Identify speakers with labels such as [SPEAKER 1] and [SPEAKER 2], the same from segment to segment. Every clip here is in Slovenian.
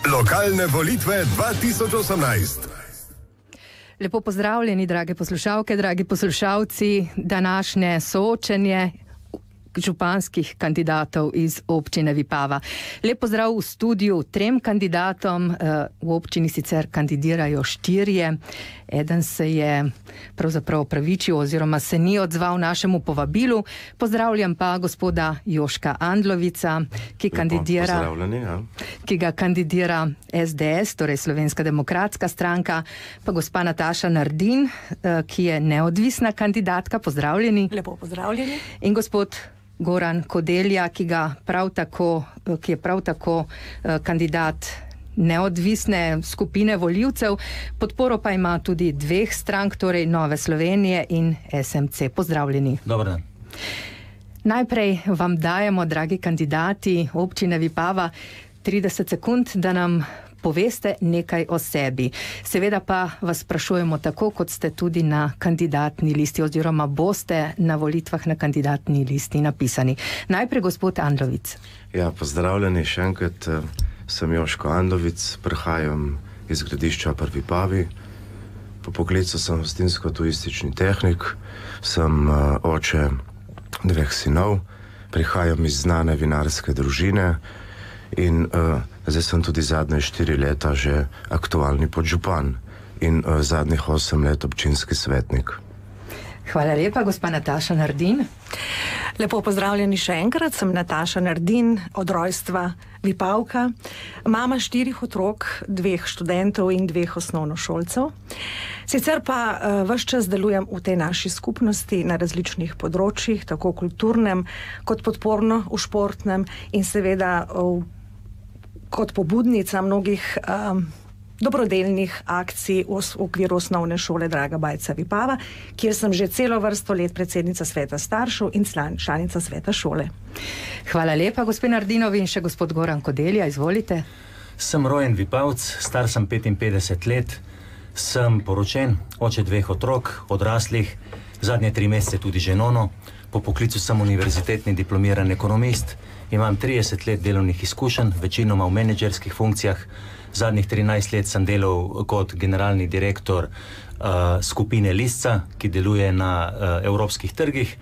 [SPEAKER 1] Lokalne volitve 2018.
[SPEAKER 2] Lepo pozdravljeni, drage poslušalke, dragi poslušalci. Današnje soočenje županskih kandidatov iz občine Vipava. Lep pozdrav v studiu trem kandidatom. V občini sicer kandidirajo 4. Eden se je pravzaprav opravičil oziroma se ni odzval našemu povabilu. Pozdravljam pa gospoda Joška Andlovica, ki ga kandidira SDS, torej Slovenska demokratska stranka, pa gospa Nataša Nardin, ki je neodvisna kandidatka. Pozdravljeni.
[SPEAKER 3] Lepo pozdravljeni.
[SPEAKER 2] In gospod Goran Kodelja, ki je prav tako kandidat neodvisne skupine volivcev. Podporo pa ima tudi 2 strank, torej Nove Slovenije in SMC. Pozdravljeni.
[SPEAKER 4] Dobar dan.
[SPEAKER 2] Najprej vam dajemo, dragi kandidati občine Vipava, 30 sekund, da nam poveste nekaj o sebi. Seveda pa vas sprašujemo tako, kot ste tudi na kandidatni listi oziroma boste na volitvah na kandidatni listi napisani. Najprej gospod Andlovic.
[SPEAKER 5] Ja, pozdravljeni še enkrat. Sem Joško Andlovic, prihajam iz Gradišča pri Vipavi. Po poklicu sem gostinsko-turistični tehnik, sem oče 2 sinov, prihajam iz znane vinarske družine in zdaj sem tudi zadnje 4 leta že aktualni podžupan in zadnjih 8 let občinski svetnik.
[SPEAKER 2] Hvala lepa, gospa Nataša Nardin.
[SPEAKER 3] Lepo pozdravljeni še enkrat, sem Nataša Nardin, od rojstva Vipavka, mama 4 otrok, 2 študentov in 2 osnovnošolcev. Sicer pa ves čas delujem v tej naši skupnosti na različnih področjih, tako kulturnem kot podporno v športnem in seveda kot pobudnica mnogih dobrodelnih akcij v okviru osnovne šole Draga Bajca Vipava, kjer sem že celo vrsto let predsednica sveta staršev in članica sveta šole.
[SPEAKER 2] Hvala lepa, gospod Nardinovi. In še gospod Goran Kodelja, izvolite.
[SPEAKER 4] Sem rojen Vipavc, star sem 55 let, sem poročen, oče 2 otrok, odraslih, zadnje 3 mesece tudi ženono, po poklicu sem univerzitetni diplomiran ekonomist, imam 30 let delovnih izkušenj, večinoma v menedžerskih funkcijah. Zadnjih 13 let sem delal kot generalni direktor skupine Lisca, ki deluje na evropskih trgih,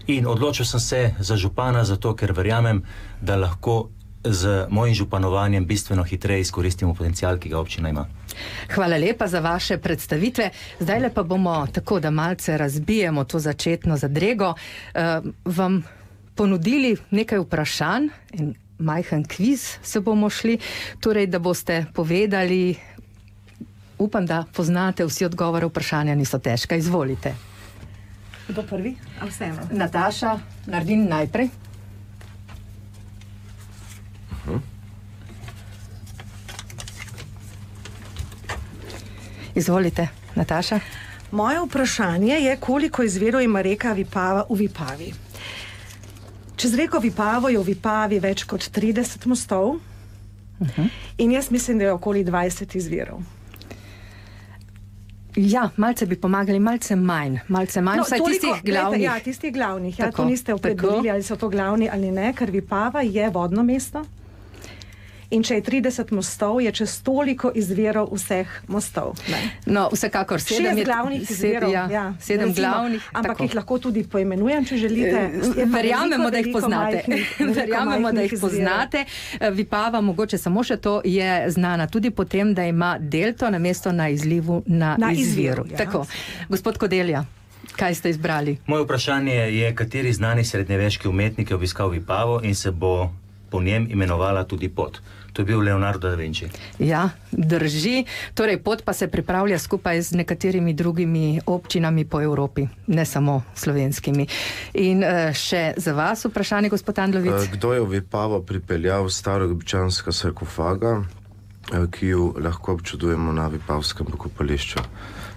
[SPEAKER 4] in odločil sem se za župana zato, ker verjamem, da lahko z mojim županovanjem bistveno hitreje izkoristimo potencial, ki ga občina ima.
[SPEAKER 2] Hvala lepa za vaše predstavitve. Zdaj pa bomo tako, da malce razbijemo to začetno zadrego, vam ponudili nekaj vprašanj in majhen kviz se bomo šli, torej da boste povedali, upam, da poznate vsi odgovore, vprašanja niso težka. Izvolite.
[SPEAKER 3] Kdo prvi?
[SPEAKER 2] Nataša Nardin najprej. Izvolite, Nataša.
[SPEAKER 3] Moje vprašanje je, koliko izvirov ima reka Vipava v Vipavi? Čez reko Vipavo je v Vipavi več kot 30 mostov in jaz mislim, da je okoli 20 izvirov.
[SPEAKER 2] Ja, malce bi pomagali, malce manj, vsaj tistih glavnih.
[SPEAKER 3] Ja, tistih glavnih. Ja, to niste opredelili, ali so to glavni ali ne, ker Vipava je vodno mesto. In če je 30 mostov, je čez toliko izvirov vseh mostov.
[SPEAKER 2] No, vsekakor 7
[SPEAKER 3] glavnih izvirov.
[SPEAKER 2] Sedem glavnih.
[SPEAKER 3] Ampak jih lahko tudi poimenujem, če želite.
[SPEAKER 2] Verjamemo, da jih poznate. Verjamemo, da jih poznate. Vipava, mogoče samo še to, je znana tudi po tem, da ima delto na mesto na izlivu na izviru. Tako. Gospod Kodelja, kaj ste izbrali?
[SPEAKER 4] Moje vprašanje je, kateri znani srednjeveški umetnik je obiskal Vipavo in se bo po njem imenovala tudi pot. To je bil Leonardo da Vinci.
[SPEAKER 2] Ja, drži. Torej, pot pa se pripravlja skupaj z nekaterimi drugimi občinami po Evropi, ne samo slovenskimi. In še za vas vprašanje, gospod Andlovic.
[SPEAKER 5] Kdo je v Vipavo pripeljal starogobčanska sarkofaga, ki jo lahko občudujemo na Vipavskem pokopališču?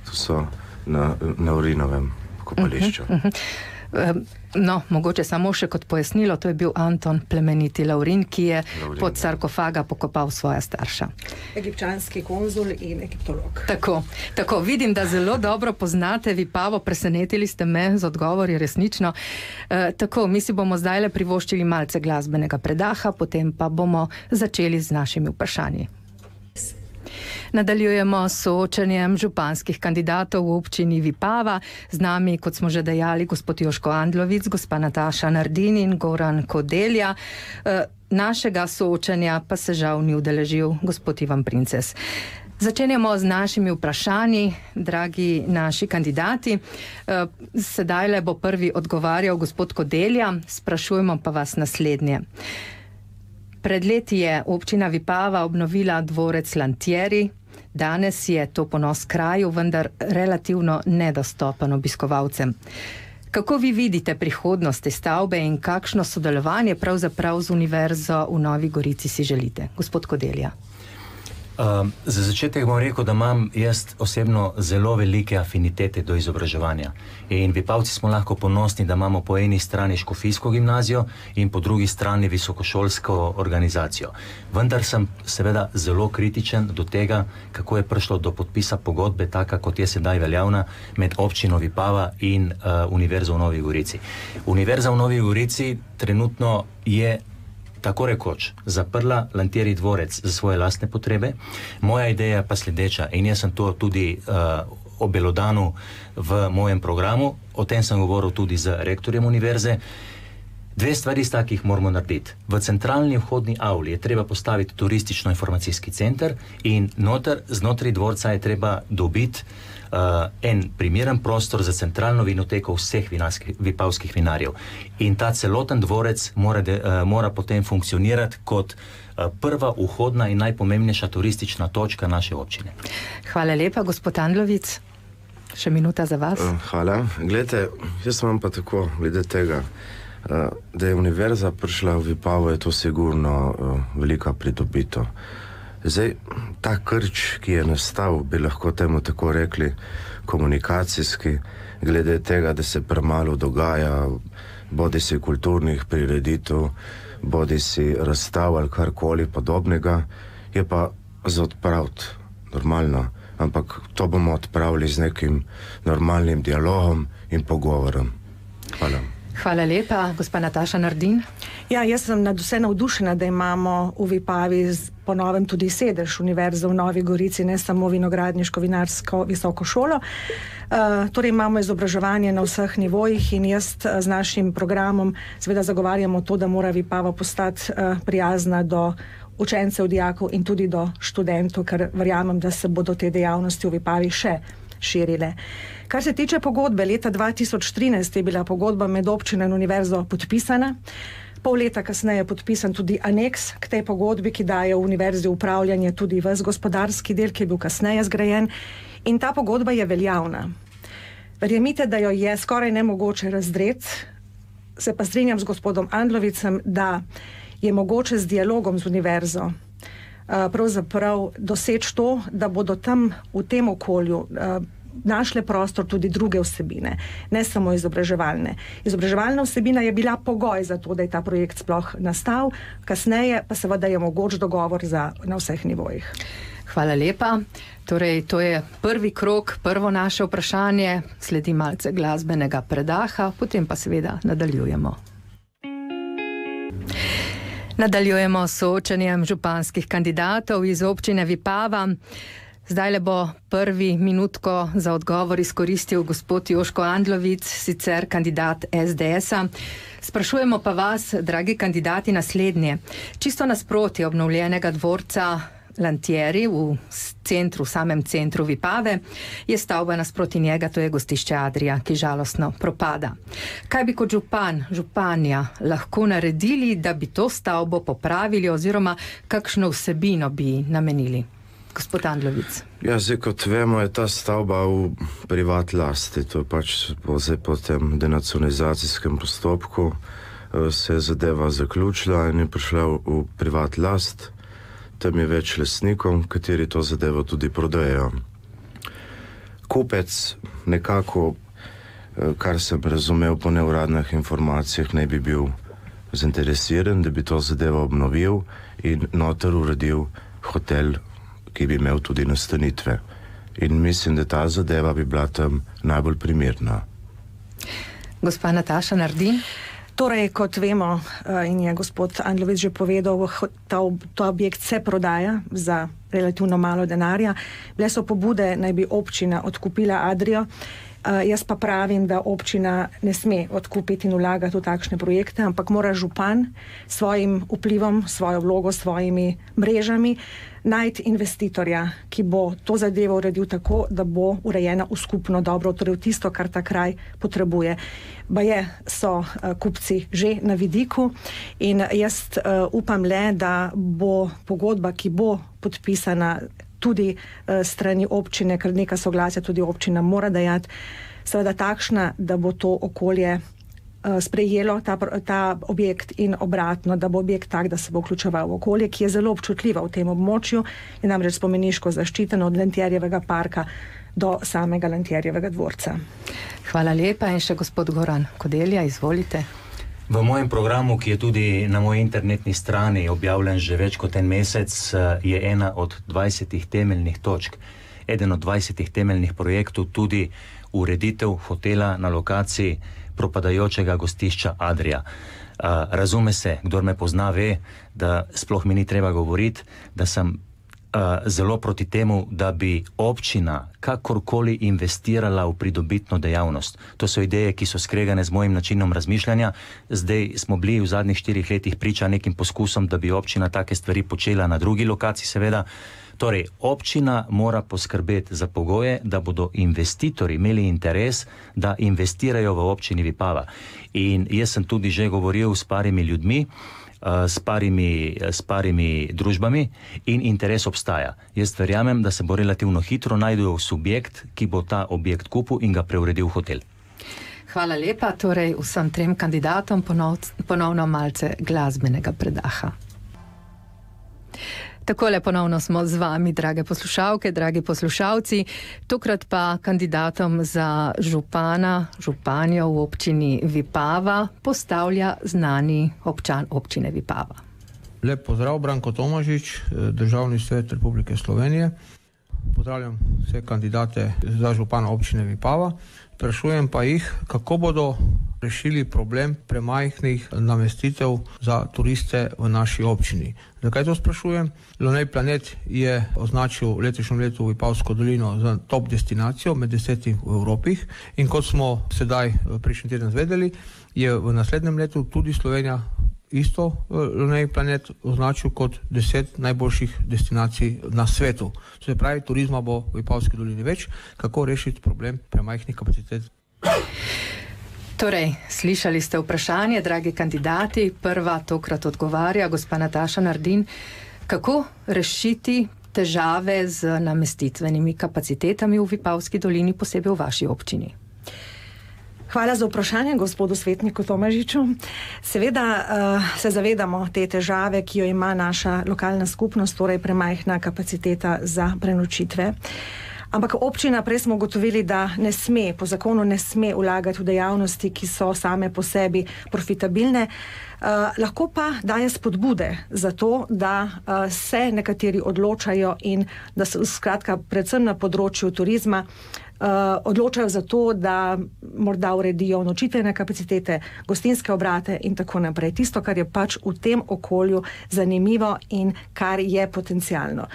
[SPEAKER 5] To so na Urinovem pokopališču.
[SPEAKER 2] No, mogoče samo še kot pojasnilo, to je bil Anton Plemeniti Laurin, ki je pod sarkofaga pokopal svoja starša.
[SPEAKER 3] Egipčanski konzul in egiptolog.
[SPEAKER 2] Tako, vidim, da zelo dobro poznate Vipavo, presenetili ste me z odgovori, resnično. Tako, mi si bomo zdajle privoščili malce glasbenega predaha, potem pa bomo začeli z našimi vprašanji. Nadaljujemo s soočenjem županskih kandidatov v občini Vipava. Z nami, kot smo že dejali, gospod Joško Andlovic, gospa Nataša Nardin in Goran Kodelja. Našega soočenja pa se žal ni udeležil gospod Ivan Princes. Začenjamo z našimi vprašanji, dragi naši kandidati. Sedaj bo prvi odgovarjal gospod Kodelja, sprašujemo pa vas naslednje. Pred leti je občina Vipava obnovila dvorec Lantieri. Danes je to ponos kraju, vendar relativno nedostopen obiskovalcem. Kako vi vidite prihodnost te stavbe in kakšno sodelovanje pravzaprav z Univerzo v Novi Gorici si želite? Gospod Kodelja.
[SPEAKER 4] Za začetek bom rekel, da imam jaz osebno zelo velike afinitete do izobraževanja. In Vipavci smo lahko ponosni, da imamo po eni strani škofijsko gimnazijo in po drugi strani visokošolsko organizacijo. Vendar sem seveda zelo kritičen do tega, kako je prišlo do podpisa pogodbe, taka kot je sedaj veljavna, med občino Vipava in Univerzo v Novi Gorici. Univerza v Novi Gorici trenutno je tako rekoč zaprla Lantieri dvorec za svoje lastne potrebe. Moja ideja pa sledeča in jaz sem to tudi obelodanu v mojem programu, o tem sem govoril tudi z rektorjem univerze. Dve stvari sta, ki jih moramo narediti. V centralni vhodni avli je treba postaviti turistično-informacijski center in znotraj dvorca je treba dobiti en primeren prostor za centralno vinoteko vseh vipavskih vinarjev. In ta celoten dvorec mora potem funkcionirati kot prva vhodna in najpomembnejša turistična točka naše občine.
[SPEAKER 2] Hvala lepa, gospod Andlovic. Še minuta za vas.
[SPEAKER 5] Hvala. Glejte, jaz imam pa tako, glede tega, da je univerza prišla v Vipavo, je to sigurno velika pridobitev. Zdaj, ta krč, ki je nastal, bi lahko temu tako rekli, komunikacijski, glede tega, da se premalo dogaja, bodi si kulturnih prireditev, bodi si razstav ali karkoli podobnega, je pa za odpraviti normalno, ampak to bomo odpravili z nekim normalnim dialogom in pogovorom. Hvala.
[SPEAKER 2] Hvala lepa, gospa Nataša Nardin.
[SPEAKER 3] Ja, jaz sem nadvse navdušena, da imamo v Vipavi po novem tudi sedež Univerze v Novi Gorici, ne samo vinogradniško-vinarsko visoko šolo. Torej imamo izobraževanje na vseh nivojih in jaz z našim programom seveda zagovarjamo to, da mora Vipava postati prijazna do učencev, dijakov in tudi do študentov, ker verjamem, da se bodo te dejavnosti v Vipavi še širile. Kar se tiče pogodbe, leta 2013 je bila pogodba med občino in univerzo podpisana. Pol leta kasneje je podpisan tudi aneks k tej pogodbi, ki daje v univerzi upravljanje tudi ves gospodarski del, ki je bil kasneje zgrajen. In ta pogodba je veljavna. Verjemite, da jo je skoraj nemogoče razdreti. Se pa strinjam z gospodom Andlovicem, da je mogoče z dialogom z univerzo pravzaprav doseči to, da bodo tam v tem okolju našle prostor tudi druge vsebine, ne samo izobraževalne. Izobraževalna vsebina je bila pogoj za to, da je ta projekt sploh nastal, kasneje pa seveda je mogoč dogovor na vseh nivojih.
[SPEAKER 2] Hvala lepa. Torej, to je prvi krog, prvo naše vprašanje, sledi malce glasbenega predaha, potem pa seveda nadaljujemo. Nadaljujemo s soočenjem županskih kandidatov iz občine Vipava. Zdaj bo prvi minutko za odgovor izkoristil gospod Joško Andlovic, sicer kandidat SDS-a. Sprašujemo pa vas, dragi kandidati, naslednje. Čisto nasproti obnovljenega dvorca Lantieri v samem centru Vipave je stavba nasproti njega, to je gostišče Adria, ki žalostno propada. Kaj bi kot županja lahko naredili, da bi to stavbo popravili oziroma kakšno vsebino bi namenili? Gospod Andlovic.
[SPEAKER 5] Ja, zdaj kot vemo, je ta stavba v privat lasti. To je pač po tem denacionalizacijskem postopku se je zadeva zaključila in je prišla v privat last. Tam je več lastnikov, kateri to zadevo tudi prodajajo. Kupec nekako, kar sem razumel po neuradnih informacijah, ne bi bil zainteresiran, da bi to zadevo obnovil in noter uredil hotel, ki bi imel tudi nastanitve. In mislim, da ta zadeva bi bila tam najbolj primerna.
[SPEAKER 2] Gospa Nataša Nardin.
[SPEAKER 3] Torej, kot vemo, in je gospod Andlovic že povedal, ta objekt se prodaja za relativno malo denarja. Bile so pobude, naj bi občina odkupila Adrio. Jaz pa pravim, da občina ne sme odkupiti in vlagati v takšne projekte, ampak mora župan svojim vplivom, svojo vlogo, svojimi mrežami najti investitorja, ki bo to zadevo uredil tako, da bo urejena v skupno dobro, torej v tisto, kar ta kraj potrebuje. Baje so kupci že na vidiku in jaz upam le, da bo pogodba, ki bo podpisana tudi strani občine, ker neka soglasja tudi občina mora dajati, seveda takšna, da bo to okolje sprejelo ta objekt in obratno, da bo objekt tak, da se bo vključeval v okolje, ki je zelo občutljiva v tem območju, je namreč spomeniško zaščiteno od Lentjerjevega parka do samega Lentjerjevega dvorca. Hvala lepa in še gospod Goran Kodelja, izvolite.
[SPEAKER 4] V mojem programu, ki je tudi na moji internetni strani objavljen že več kot en mesec, je ena od 20 temeljnih točk, eden od 20 temeljnih projektov tudi ureditev hotela na lokaciji propadajočega gostišča Adria. Razume se, kdor me pozna ve, da sploh mi ni treba govoriti, da sem zelo proti temu, da bi občina kakorkoli investirala v pridobitno dejavnost. To so ideje, ki so skregane z mojim načinom razmišljanja. Zdaj smo bili v zadnjih 4 letih priča nekim poskusom, da bi občina take stvari počela na drugi lokaciji, seveda. Torej, občina mora poskrbeti za pogoje, da bodo investitorji imeli interes, da investirajo v občini Vipava. In jaz sem tudi že govoril s parimi ljudmi, s parimi družbami in interes obstaja. Jaz verjamem, da se bo relativno hitro najdel subjekt, ki bo ta objekt kupil in ga preuredil v hotel.
[SPEAKER 2] Hvala lepa, torej vsem 3 kandidatom ponovno malce glasbenega predaha. Takole ponovno smo z vami, drage poslušalke, dragi poslušalci, tokrat pa kandidatom za županjo v občini Vipava postavlja znani občan občine Vipava.
[SPEAKER 6] Lep pozdrav, Branko Tomažič, Državni svet Republike Slovenije. Pozdravljam vse kandidate za župana občine Vipava. Sprašujem pa jih, kako bodo rešili problem premajhnih namestitev za turiste v naši občini. Zakaj to sprašujem? Lunej Planet je označil v letošnjem letu Vipavsko dolino za top destinacijo med 10 v Evropi in kot smo sedaj prejšnji teden zvedeli, je v naslednjem letu tudi Slovenija isto Lunej Planet označil kot 10 najboljših destinacij na svetu. Se pravi, turizma bo v Vipavski dolini več. Kako rešiti problem premajhnih kapacitet?
[SPEAKER 2] Torej, slišali ste vprašanje, dragi kandidati. Prva tokrat odgovarja gospa Nataša Nardin. Kako rešiti težave z namestitvenimi kapacitetami v Vipavski dolini, posebej v vaši občini?
[SPEAKER 3] Hvala za vprašanje, gospodu svetniku Tomažiču. Seveda se zavedamo te težave, ki jo ima naša lokalna skupnost, torej premajhna kapaciteta za prenočitve. Ampak občina, prej smo ugotovili, da ne sme, po zakonu ne sme vlagati v dejavnosti, ki so same po sebi profitabilne, lahko pa daje spodbude za to, da se nekateri odločajo in da so skratka predvsem na področju turizma odločajo za to, da morda uredijo nočitvene kapacitete, gostinske obrate in tako naprej. Tisto, kar je pač v tem okolju zanimivo in kar je potencialno.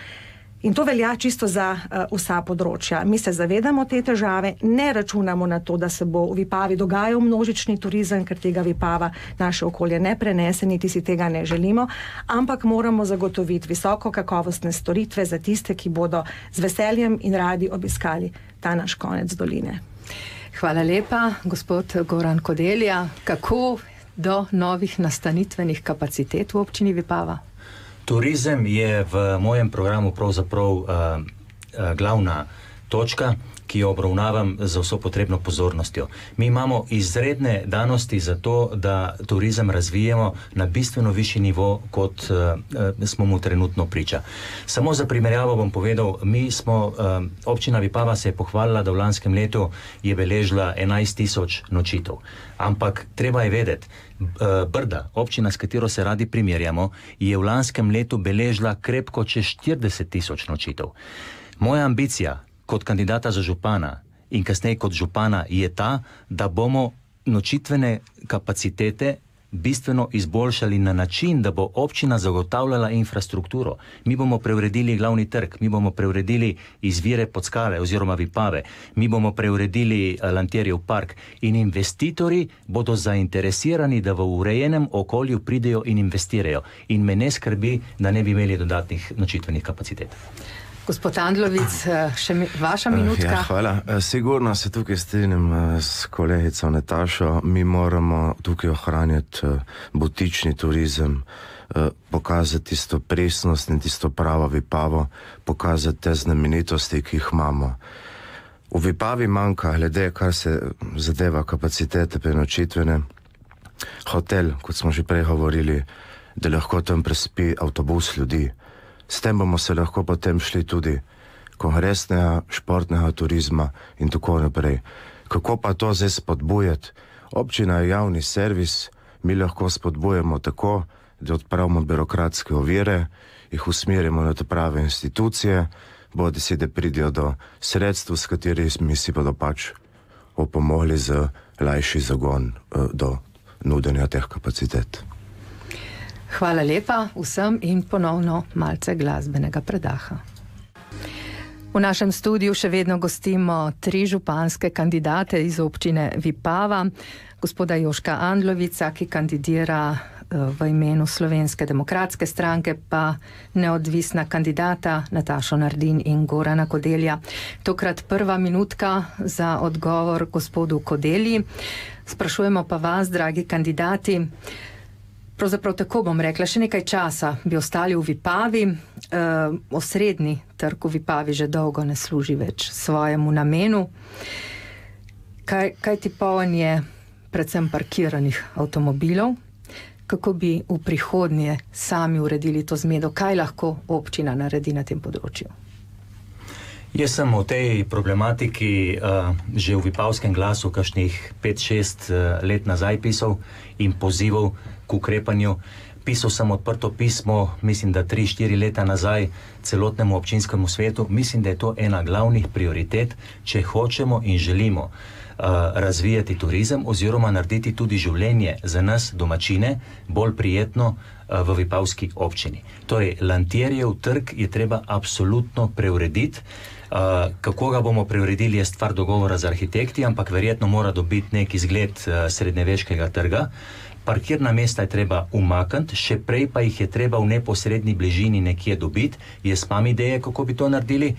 [SPEAKER 3] In to velja čisto za vsa področja. Mi se zavedamo te težave, ne računamo na to, da se bo v Vipavi dogajal množični turizem, ker tega Vipava naše okolje ne prenese, niti si tega ne želimo, ampak moramo zagotoviti visoko kakovostne storitve za tiste, ki bodo z veseljem in radi obiskali ta naš konec doline.
[SPEAKER 2] Hvala lepa, gospod Goran Kodelja. Kako do novih nastanitvenih kapacitet v občini Vipava?
[SPEAKER 4] Turizem je v mojem programu pravzaprav glavna točka, ki jo obravnavam z vso potrebno pozornostjo. Mi imamo izredne danosti za to, da turizem razvijemo na bistveno višji nivo, kot smo mu trenutno priča. Samo za primerjavo bom povedal, občina Vipava se je pohvalila, da v lanskem letu je beležila 11.000 nočitev. Ampak treba je vedeti, Brda, občina, s katero se radi primerjamo, je v lanskem letu beležila krepko čez 40.000 nočitev. Moja ambicija kot kandidata za župana in kasneje kot župana je ta, da bomo nočitvene kapacitete bistveno izboljšali na način, da bo občina zagotavljala infrastrukturo. Mi bomo preuredili glavni trg, mi bomo preuredili izvire Podskale oziroma Vipave, mi bomo preuredili Lanterjev park in investitorji bodo zainteresirani, da v urejenem okolju pridejo in investirajo. In me ne skrbi, da ne bi imeli dodatnih nočitvenih kapacitet.
[SPEAKER 2] Gospod Andlovic, še vaša minutka.
[SPEAKER 5] Ja, hvala. Sigurno se tukaj strinjam s kolegico Natašo. Mi moramo tukaj ohranjati butični turizem, pokazati tisto presnost in tisto pravo Vipavo, pokazati te znamenitosti, ki jih imamo. V Vipavi manjka, glede, kar se zadeva kapacitete prenočitvene, hotel, kot smo že prej govorili, da lahko tam prespi avtobus ljudi. S tem bomo se lahko potem šli tudi kongresnega, športnega turizma in tako naprej. Kako pa to zdaj spodbujati? Občina je javni servis, mi lahko spodbujamo tako, da odpravimo birokratske ovire, jih usmerimo na te prave institucije, bodi si, da pridijo do sredstv, s katerimi si bodo pač opomogli za lajši zagon do nudenja teh kapacitet.
[SPEAKER 2] Hvala lepa vsem in ponovno malce glasbenega predaha. V našem studiu še vedno gostimo 3 županske kandidate iz občine Vipava, gospoda Joška Andlovica, ki kandidira v imenu Slovenske demokratske stranke, pa neodvisna kandidata Natašo Nardin in Gorana Kodelja. Tokrat prva minutka za odgovor gospodu Kodelji. Sprašujemo pa vas, dragi kandidati, pravzaprav tako bom rekla, še nekaj časa bi ostali v Vipavi. Osrednji trg v Vipavi že dolgo ne služi več svojemu namenu. Kaj ti poln je predvsem parkiranih avtomobilov? Kako bi v prihodnje sami uredili to zmedo? Kaj lahko občina naredi na tem področju?
[SPEAKER 4] Jaz sem o tej problematiki že v Vipavskem glasu kakšnih 5-6 let nazaj pisal in pozival k ukrepanju. Pisal sem odprto pismo, mislim, da 3-4 leta nazaj celotnemu občinskemu svetu. Mislim, da je to ena glavnih prioritet, če hočemo in želimo razvijati turizem oziroma narediti tudi življenje za nas domačine bolj prijetno v Vipavski občini. Torej, Lanterjev trg je treba absolutno preurediti. Kako ga bomo preuredili, je stvar dogovora z arhitekti, ampak verjetno mora dobiti nek izgled srednjeveškega trga. Parkirna mesta je treba umakniti, še prej pa jih je treba v neposredni bližini nekje dobiti. Jaz imam ideje, kako bi to naredili.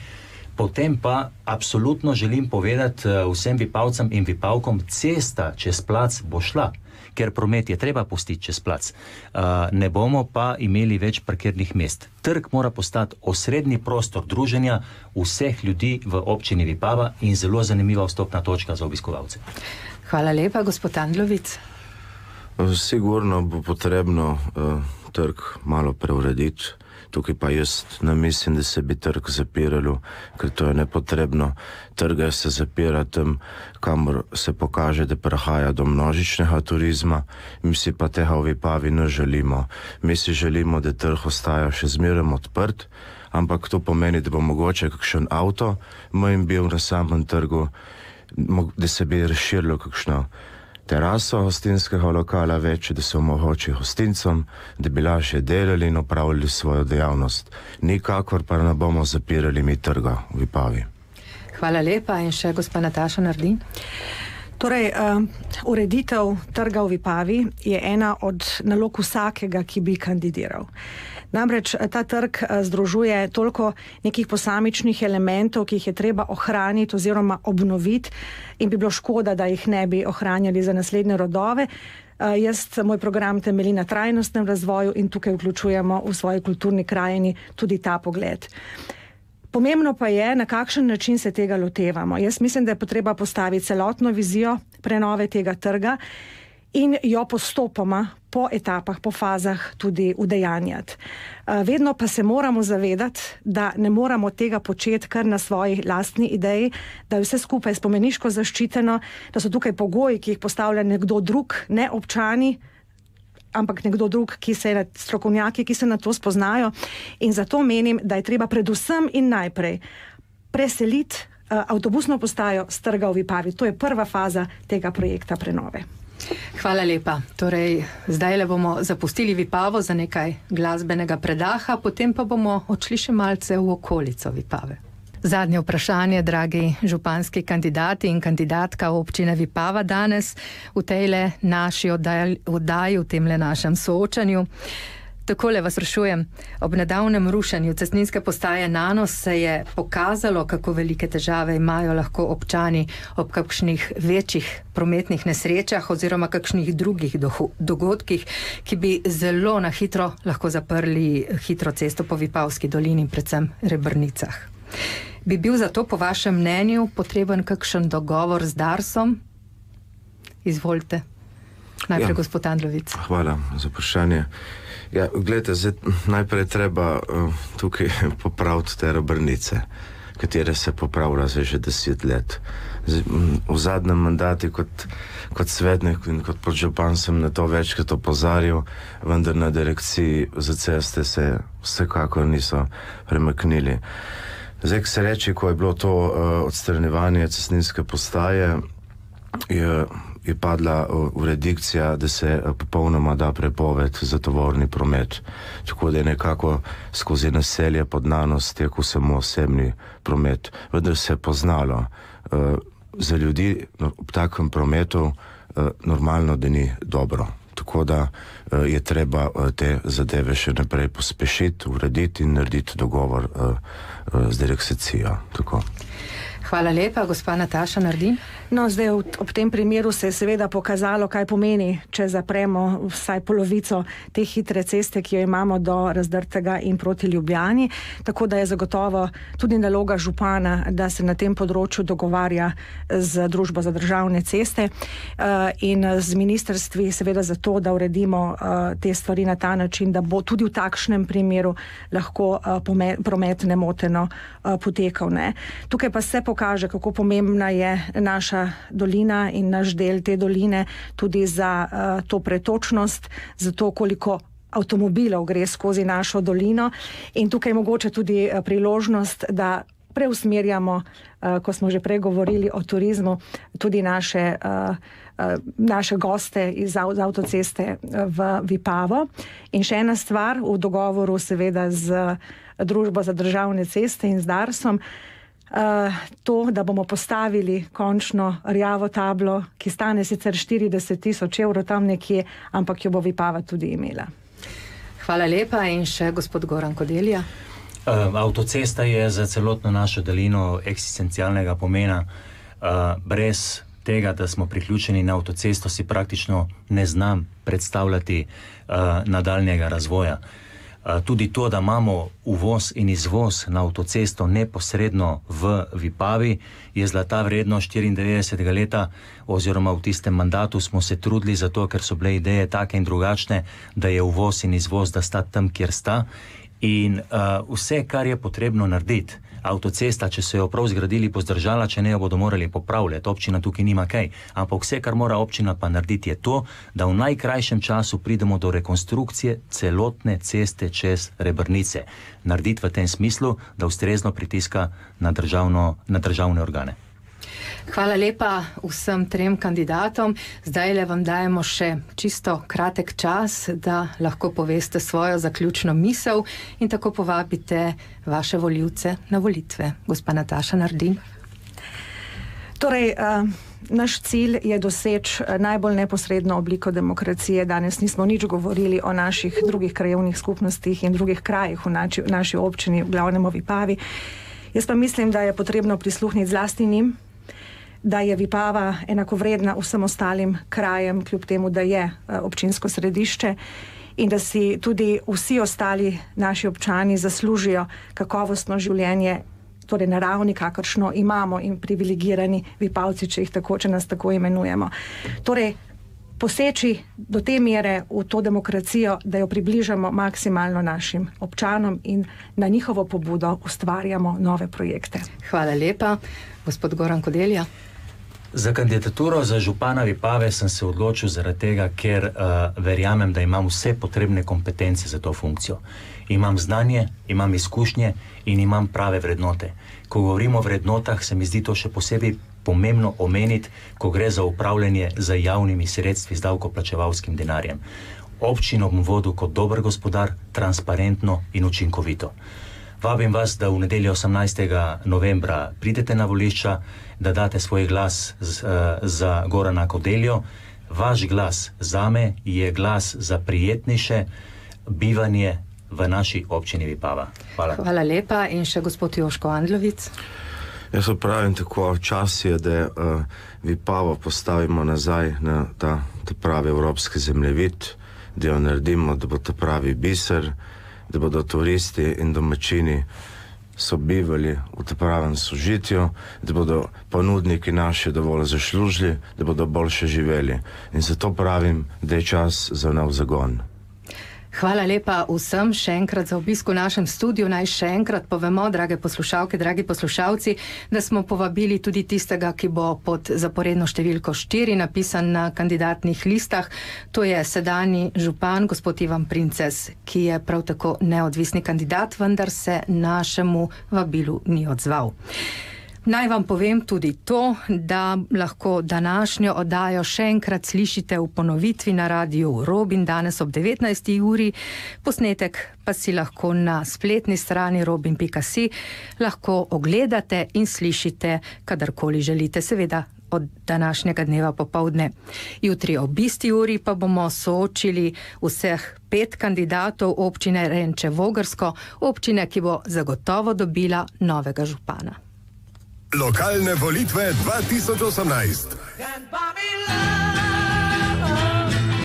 [SPEAKER 4] Potem pa absolutno želim povedati vsem Vipavcem in Vipavkom, cesta čez plac bo šla, ker promet je treba pustiti čez plac. Ne bomo pa imeli več parkirnih mest. Trg mora postati osrednji prostor druženja vseh ljudi v občini Vipava in zelo zanimiva vstopna točka za obiskovalce.
[SPEAKER 2] Hvala lepa, gospod Andlovic.
[SPEAKER 5] Sigurno bo potrebno trg malo preurediti. Tukaj pa jaz ne mislim, da se bi trg zapiralo, ker to je nepotrebno. Trge se zapira tam, kamor se pokaže, da prihaja do množičnega turizma. Mi si pa tega v Vipavi ne želimo. Mi si želimo, da trg ostaja še zmeraj odprt, ampak to pomeni, da bo mogoče kakšen avto manj bil na samem trgu, da se bi razširilo kakšno teraso hostinskega lokala več, da se omogoči hostincom, da bi lažje delali in opravljali svojo dejavnost. Nikakor pa ne bomo zapirali mi trga v Vipavi.
[SPEAKER 2] Hvala lepa in še gospa Nataša Nardin.
[SPEAKER 3] Torej, ureditev trga v Vipavi je ena od nalog vsakega, ki bi kandidiral. Namreč ta trg združuje toliko nekih posamičnih elementov, ki jih je treba ohraniti oziroma obnoviti in bi bilo škoda, da jih ne bi ohranjali za naslednje rodove. Moj program temelji na trajnostnem razvoju in tukaj vključujemo v svoji kulturni krajini tudi ta pogled. Pomembno pa je, na kakšen način se tega lotevamo. Jaz mislim, da je potreba postaviti celotno vizijo prenove tega trga in jo postopoma, po etapah, po fazah tudi udejanjati. Vedno pa se moramo zavedati, da ne moramo tega početi kar na svoji lastni ideji, da je vse skupaj spomeniško zaščiteno, da so tukaj pogoji, ki jih postavlja nekdo drug, ne občani, ampak nekdo drug, strokovnjaki, ki se na to spoznajo. In zato menim, da je treba predvsem in najprej preseliti avtobusno postajo s trga v Vipavi. To je prva faza tega projekta prenove.
[SPEAKER 2] Hvala lepa. Torej, zdaj le bomo zapustili Vipavo za nekaj glasbenega predaha, potem pa bomo odšli še malce v okolico Vipave. Zadnje vprašanje, dragi županski kandidati in kandidatka občine Vipava danes v tejle naši oddaji, v temle našem soočanju. Takole vas sprašujem, ob nedavnem rušenju cestninske postaje Nanos se je pokazalo, kako velike težave imajo lahko občani ob kakšnih večjih prometnih nesrečah oziroma kakšnih drugih dogodkih, ki bi zelo na hitro lahko zaprli hitro cesto po Vipavski dolini, predvsem Rebrnicah. Bi bil zato po vašem mnenju potreben kakšen dogovor z Darsom? Izvolite. Najprej gospod Andlovic.
[SPEAKER 5] Hvala za vprašanje. Ja, gledajte, najprej treba tukaj popraviti te Rebrnice, katere se popravlja že 10 let. V zadnjem mandatu kot svetnik in kot podžupan sem na to večkrat opozarjal, vendar na direkciji za ceste se vsekakor niso premaknili. Zdaj, ko se reče, ko je bilo to odstranjevanje cestninske postaje, je padla uredikcija, da se popolnoma da prepoved za tovorni promet. Tako da je nekako skozi naselje pod Nanos tekel samo osebni promet. Vendar se je poznalo, za ljudi ob takem prometu normalno, da ni dobro. Tako da je treba te zadeve še naprej pospešiti, urediti in narediti dogovor z direkcijo. Tako.
[SPEAKER 2] Hvala lepa, gospa Nataša Nardin.
[SPEAKER 3] No, zdaj ob tem primeru se je seveda pokazalo, kaj pomeni, če zapremo vsaj polovico te hitre ceste, ki jo imamo do Razdrtega in proti Ljubljani. Tako da je zagotovo tudi naloga župana, da se na tem področju dogovarja z Družbo za državne ceste in z ministrstvi seveda zato, da uredimo te stvari na ta način, da bo tudi v takšnem primeru lahko promet nemoteno potekal. Ne? Tukaj pa se pokaže, kako pomembna je naša dolina in naš del te doline tudi za to pretočnost, za to, koliko avtomobilov gre skozi našo dolino. In tukaj je mogoče tudi priložnost, da preusmerjamo, ko smo že prej govorili o turizmu, tudi naše goste iz avtoceste v Vipavo. In še ena stvar, v dogovoru seveda z Družbo za državne ceste in z Darsom, to, da bomo postavili končno rjavo tablo, ki stane sicer 40.000 evrov tam nekje, ampak jo bo Vipava tudi imela.
[SPEAKER 2] Hvala lepa in še gospod Goran Kodelja.
[SPEAKER 4] Avtocesta je za celotno našo dolino eksistencialnega pomena. Brez tega, da smo priključeni na avtocesto, si praktično ne znam predstavljati nadaljnjega razvoja. Tudi to, da imamo uvoz in izvoz na avtocesto neposredno v Vipavi, je zlata vredno. 94. leta oziroma v tistem mandatu smo se trudili za to, ker so bile ideje take in drugačne, da je uvoz in izvoz, da sta tam, kjer sta. In vse, kar je potrebno narediti, avtocesta, če so jo prav zgradili, pozdržala, če ne jo bodo morali popravljati. Občina tukaj nima kaj. Ampak vse, kar mora občina pa narediti, je to, da v najkrajšem času pridemo do rekonstrukcije celotne ceste čez Rebrnice. Narediti v tem smislu, da ustrezno pritiska na državne organe.
[SPEAKER 2] Hvala lepa vsem trem kandidatom. Zdaj le vam dajemo še čisto kratek čas, da lahko poveste svojo zaključno misel in tako povabite vaše volivce na volitve. Gospa Nataša Nardin.
[SPEAKER 3] Torej, naš cilj je doseči najbolj neposredno obliko demokracije. Danes nismo nič govorili o naših drugih krajevnih skupnostih in drugih krajih v naši občini, v glavnem v Vipavi. Jaz pa mislim, da je potrebno prisluhniti zlasti njim, da je Vipava enakovredna vsem ostalim krajem, kljub temu, da je občinsko središče, in da si tudi vsi ostali naši občani zaslužijo kakovostno življenje, torej na ravni, kakršno imamo, in privilegirani Vipavci, če nas tako imenujemo. Torej, poseči do te mere v to demokracijo, da jo približamo maksimalno našim občanom in na njihovo pobudo ustvarjamo nove projekte.
[SPEAKER 2] Hvala lepa. Gospod Goran Kodelja.
[SPEAKER 4] Za kandidaturo za župana Vipave sem se odločil zaradi tega, ker verjamem, da imam vse potrebne kompetence za to funkcijo. Imam znanje, imam izkušnje in imam prave vrednote. Ko govorimo o vrednotah, se mi zdi to še posebej pomembno omeniti, ko gre za upravljanje z javnimi sredstvi, z davkoplačevalskim denarjem. Občino bom vodil kot dober gospodar, transparentno in učinkovito. Vabim vas, da v nedeljo 18. novembra pridete na volišča, da date svoj glas za Gorana Kodeljo. Vaš glas zame je glas za prijetnejše bivanje v naši občini Vipava. Hvala.
[SPEAKER 2] Hvala lepa. In še gospod Joško Andlovic.
[SPEAKER 5] Jaz pravim tako, čas je, da Vipavo postavimo nazaj na ta pravi evropski zemljevid, da jo naredimo, da bo to pravi biser, da bodo turisti in domačini sobivali v tem pravem sožitju, da bodo ponudniki naši dovolj zaslužili, da bodo boljše živeli. In zato pravim, da je čas za nov zagon.
[SPEAKER 2] Hvala lepa vsem še enkrat za obisk v našem studiu. Naj še enkrat povemo, drage poslušalke, dragi poslušalci, da smo povabili tudi tistega, ki bo pod zaporedno številko 4 napisan na kandidatnih listah. To je sedanji župan, gospod Ivan Princes, ki je prav tako neodvisni kandidat, vendar se našemu vabilu ni odzval. Naj vam povem tudi to, da lahko današnjo oddajo še enkrat slišite v ponovitvi na Radiu Robin danes ob 19. uri. Posnetek pa si lahko na spletni strani robin.si lahko ogledate in slišite, kadarkoli želite, seveda od današnjega dneva popovdne. Jutri ob isti uri pa bomo soočili vseh 5 kandidatov občine Renče - Vogrsko, občine, ki bo zagotovo dobila novega župana.
[SPEAKER 1] Lokalne volitve 2018.